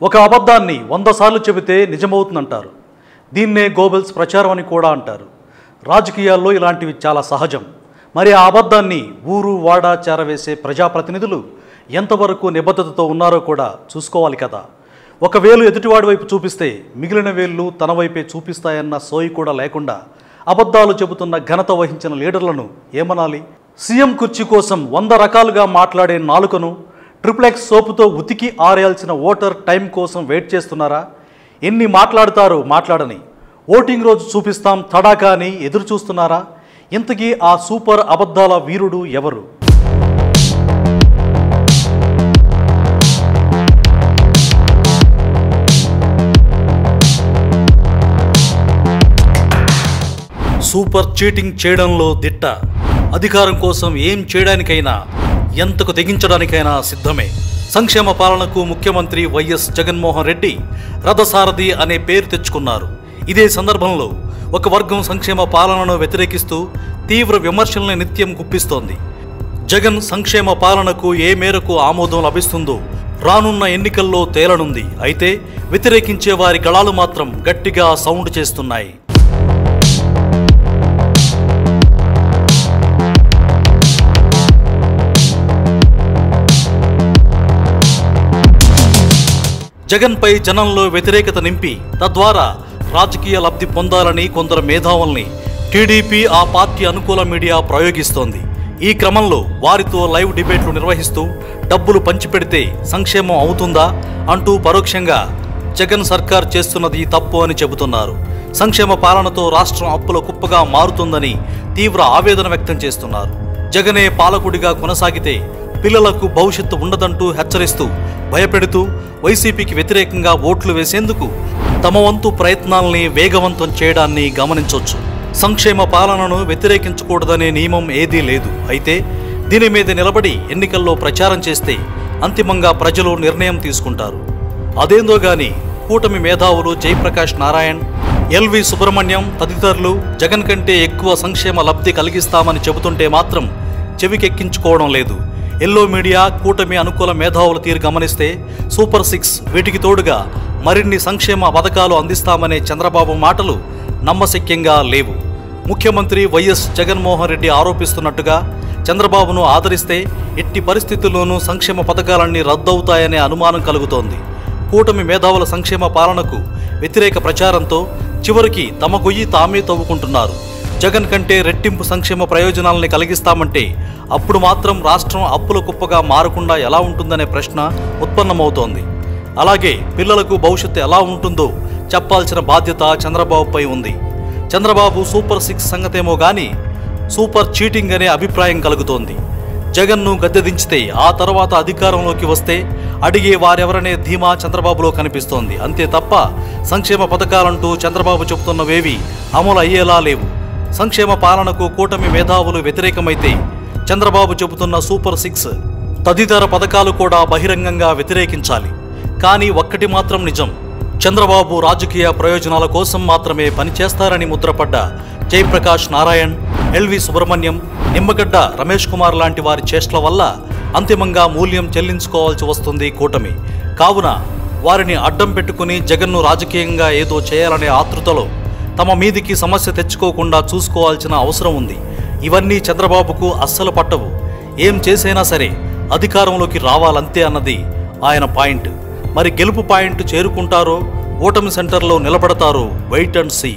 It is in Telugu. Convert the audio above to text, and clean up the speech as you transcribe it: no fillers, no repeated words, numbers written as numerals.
ఒక అబద్ధాన్ని 100 సార్లు చెబితే నిజమవుతుందంటారు. దీన్నే గోబెల్స్ ప్రచారం అని కూడా అంటారు. రాజకీయాల్లో ఇలాంటివి చాలా సహజం. మరి ఆ అబద్ధాన్ని ఊరు వాడా చేరవేసే ప్రజాప్రతినిధులు ఎంతవరకు నిబద్ధతతో ఉన్నారో కూడా చూసుకోవాలి కదా. ఒక వేలు ఎదుటివాడి వైపు చూపిస్తే మిగిలిన వేళ్ళు తన వైపే చూపిస్తాయన్న సోయి కూడా లేకుండా అబద్ధాలు చెబుతున్న ఘనత వహించిన లీడర్లను ఏమనాలి? సీఎం కుర్చీ కోసం 100 రకాలుగా మాట్లాడే నాలుకను ట్రిప్లెక్స్ సోపుతో ఉతికి ఆరేయాల్సిన ఓటర్ టైం కోసం వెయిట్ చేస్తున్నారా? ఎన్ని మాట్లాడతారో మాట్లాడని ఓటింగ్ రోజు చూపిస్తాం తడాకా అని ఎదురు చూస్తున్నారా? ఇంతకీ ఆ సూపర్ అబద్ధాల వీరుడు ఎవరు? సూపర్ చీటింగ్ చేయడంలో దిట్ట. అధికారం కోసం ఏం చేయడానికైనా ఎంతకు తెగించడానికైనా సిద్ధమే. సంక్షేమ పాలనకు ముఖ్యమంత్రి వైఎస్ జగన్మోహన్ రెడ్డి రథసారథి అనే పేరు తెచ్చుకున్నారు. ఇదే సందర్భంలో ఒక వర్గం సంక్షేమ పాలనను వ్యతిరేకిస్తూ తీవ్ర విమర్శల్ని నిత్యం గుప్పిస్తోంది. జగన్ సంక్షేమ పాలనకు ఏ మేరకు ఆమోదం లభిస్తుందో రానున్న ఎన్నికల్లో తేలనుంది. అయితే వ్యతిరేకించే వారి గళాలు మాత్రం గట్టిగా సౌండ్ చేస్తున్నాయి. జగన్పై జనంలో వ్యతిరేకత నింపి తద్వారా రాజకీయ లబ్ధి పొందాలని కొందరు మేధావుల్ని టీడీపీ ఆ పార్టీ అనుకూల మీడియా ప్రయోగిస్తోంది. ఈ క్రమంలో వారితో లైవ్ డిబేట్లు నిర్వహిస్తూ డబ్బులు పంచిపెడితే సంక్షేమం అవుతుందా అంటూ పరోక్షంగా జగన్ సర్కార్ చేస్తున్నది తప్పు అని చెబుతున్నారు. సంక్షేమ పాలనతో రాష్ట్రం అప్పుల కుప్పగా మారుతుందని తీవ్ర ఆవేదన వ్యక్తం చేస్తున్నారు. జగనే పాలకుడిగా కొనసాగితే పిల్లలకు భవిష్యత్తు ఉండదంటూ హెచ్చరిస్తూ భయపెడుతూ వైసీపీకి వ్యతిరేకంగా ఓట్లు వేసేందుకు తమ వంతు ప్రయత్నాల్ని వేగవంతం చేయడాన్ని గమనించవచ్చు. సంక్షేమ పాలనను వ్యతిరేకించకూడదనే నియమం ఏదీ లేదు. అయితే దీని మీద నిలబడి ఎన్నికల్లో ప్రచారం చేస్తే అంతిమంగా ప్రజలు నిర్ణయం తీసుకుంటారు. అదేందో గాని కూటమి మేధావులు జయప్రకాష్ నారాయణ్, ఎల్వి సుబ్రహ్మణ్యం తదితరులు జగన్ కంటే ఎక్కువ సంక్షేమ లబ్ధి కలిగిస్తామని చెబుతుంటే మాత్రం చెవికెక్కించుకోవడం లేదు. ఎల్లో మీడియా కూటమి అనుకూల మేధావుల తీరు గమనిస్తే సూపర్ 6 వీటికి తోడుగా మరిన్ని సంక్షేమ పథకాలు అందిస్తామనే చంద్రబాబు మాటలు నమ్మశక్యంగా లేవు. ముఖ్యమంత్రి వైఎస్ జగన్మోహన్ రెడ్డి ఆరోపిస్తున్నట్టుగా చంద్రబాబును ఆదరిస్తే ఎట్టి పరిస్థితుల్లోనూ సంక్షేమ పథకాలన్నీ రద్దవుతాయనే అనుమానం కలుగుతోంది. కూటమి మేధావుల సంక్షేమ పాలనకు వ్యతిరేక ప్రచారంతో చివరికి తమ గొయ్యి తామే తవ్వుకుంటున్నారు. జగన్ కంటే రెట్టింపు సంక్షేమ ప్రయోజనాలని కలిగిస్తామంటే అప్పుడు మాత్రం రాష్ట్రం అప్పుల కుప్పగా మారకుండా ఎలా ఉంటుందనే ప్రశ్న ఉత్పన్నమవుతోంది. అలాగే పిల్లలకు భవిష్యత్తు ఎలా ఉంటుందో చెప్పాల్సిన బాధ్యత చంద్రబాబుపై ఉంది. చంద్రబాబు సూపర్ 6 సంగతేమో గానీ సూపర్ చీటింగ్ అనే అభిప్రాయం కలుగుతోంది. జగన్ను గద్దెదించితే ఆ తర్వాత అధికారంలోకి వస్తే అడిగే వారెవరనే ధీమా చంద్రబాబులో కనిపిస్తోంది. అంతే తప్ప సంక్షేమ పథకాలంటూ చంద్రబాబు చెబుతున్నవేవి అమలు అయ్యేలా లేవు. సంక్షేమ పాలనకు కూటమి మేధావులు వ్యతిరేకమైతే చంద్రబాబు చెబుతున్న సూపర్ 6 తదితర పథకాలు కూడా బహిరంగంగా వ్యతిరేకించాలి. కానీ ఒక్కటి మాత్రం నిజం, చంద్రబాబు రాజకీయ ప్రయోజనాల కోసం మాత్రమే పనిచేస్తారని ముద్రపడ్డ జయప్రకాష్ నారాయణ్, ఎల్వి సుబ్రహ్మణ్యం, నిమ్మగడ్డ రమేష్ కుమార్ లాంటి వారి చేష్టల వల్ల అంతిమంగా మూల్యం చెల్లించుకోవాల్సి వస్తుంది కూటమి. కావున వారిని అడ్డం పెట్టుకుని జగన్ను రాజకీయంగా ఏదో చేయాలనే ఆతృతలో తమ మీదికి సమస్య తెచ్చుకోకుండా చూసుకోవాల్సిన అవసరం ఉంది. ఇవన్నీ చంద్రబాబుకు అస్సలు పట్టవు. ఏం చేసైనా సరే అధికారంలోకి రావాలంతే అన్నది ఆయన పాయింట్. మరి గెలుపు పాయింట్ చేరుకుంటారో ఓటమి సెంటర్లో నిలబడతారో వెయిట్ అండ్ సీ.